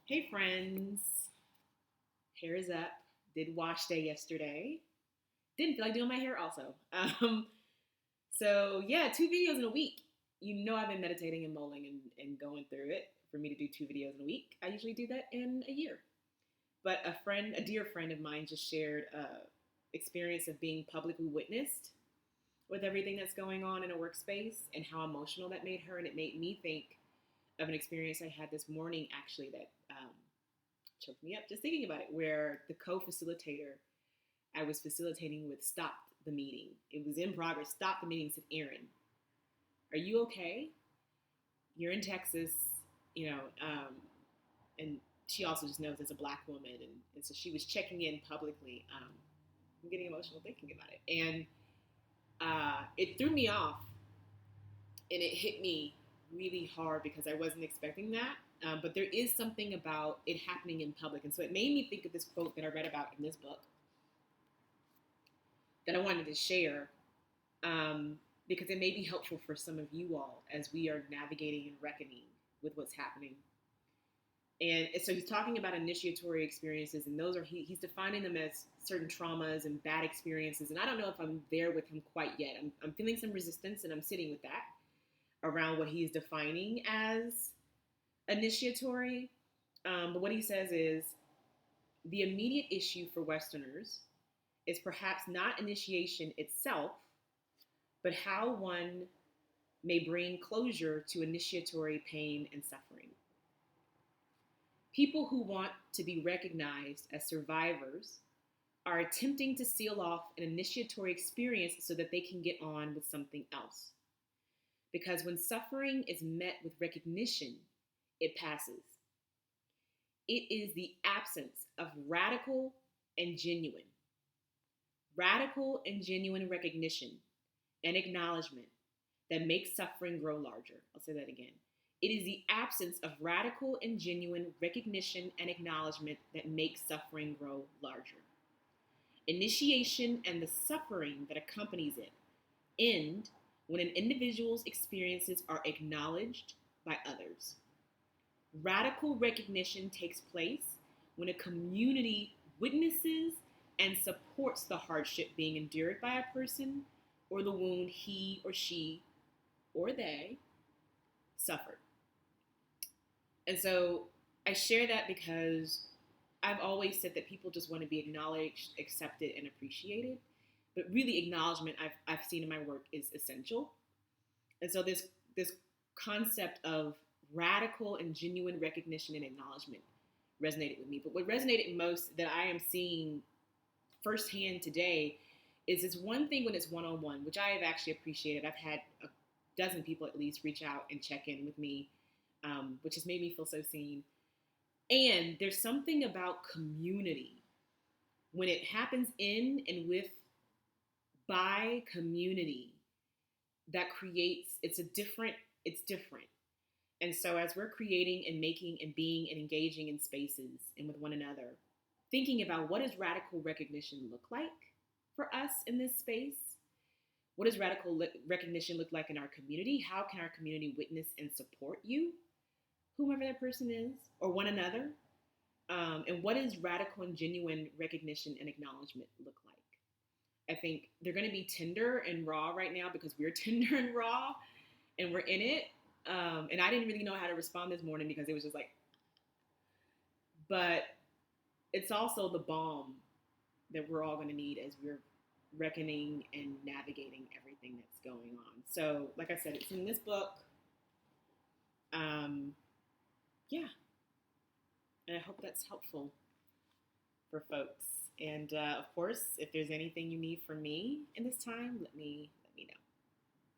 Hey friends, hair is up. Did wash day yesterday. Didn't feel like doing my hair also. So yeah, two videos in a week. You know I've been meditating and mulling and going through it. For me to do two videos in a week, I usually do that in a year. But a dear friend of mine, just shared experience of being publicly witnessed with everything that's going on in a workspace and how emotional that made her, and it made me think of an experience I had this morning actually that choked me up just thinking about it, where the co-facilitator I was facilitating with stopped the meeting. It was in progress, stopped the meeting, said, Erin, are you okay? You're in Texas, you know, and she also just knows as a black woman. And so she was checking in publicly. I'm getting emotional thinking about it. And it threw me off and it hit me really hard because I wasn't expecting that. But there is something about it happening in public. And so it made me think of this quote that I read about in this book that I wanted to share, um, because it may be helpful for some of you all as we are navigating and reckoning with what's happening. And so he's talking about initiatory experiences, and those are he's defining them as certain traumas and bad experiences. And I don't know if I'm there with him quite yet. I'm feeling some resistance, and I'm sitting with that around what he's defining as initiatory. But what he says is the immediate issue for Westerners is perhaps not initiation itself, but how one may bring closure to initiatory pain and suffering. People who want to be recognized as survivors are attempting to seal off an initiatory experience so that they can get on with something else. Because when suffering is met with recognition, it passes. It is the absence of radical and genuine recognition and acknowledgement that makes suffering grow larger. I'll say that again. It is the absence of radical and genuine recognition and acknowledgement that makes suffering grow larger. Initiation and the suffering that accompanies it end when an individual's experiences are acknowledged by others. Radical recognition takes place when a community witnesses and supports the hardship being endured by a person or the wound he or she or they suffered. And so I share that because I've always said that people just want to be acknowledged, accepted, and appreciated. But really, acknowledgement I've seen in my work is essential. And so this concept of radical and genuine recognition and acknowledgement resonated with me. But what resonated most that I am seeing firsthand today is it's one thing when it's one-on-one, which I have actually appreciated. I've had a dozen people at least reach out and check in with me, which has made me feel so seen. And there's something about community when it happens in and with by community that creates it's different. And so as we're creating and making and being and engaging in spaces and with one another, thinking about what does radical recognition look like for us in this space? What does radical recognition look like in our community? How can our community witness and support you, whomever that person is, or one another? And what does radical and genuine recognition and acknowledgement look like? I think they're going to be tender and raw right now because we're tender and raw and we're in it. And I didn't really know how to respond this morning because it was just like, but it's also the balm that we're all going to need as we're reckoning and navigating everything that's going on. So, like I said, it's in this book. Yeah. And I hope that's helpful for folks. And of course, if there's anything you need from me in this time, let me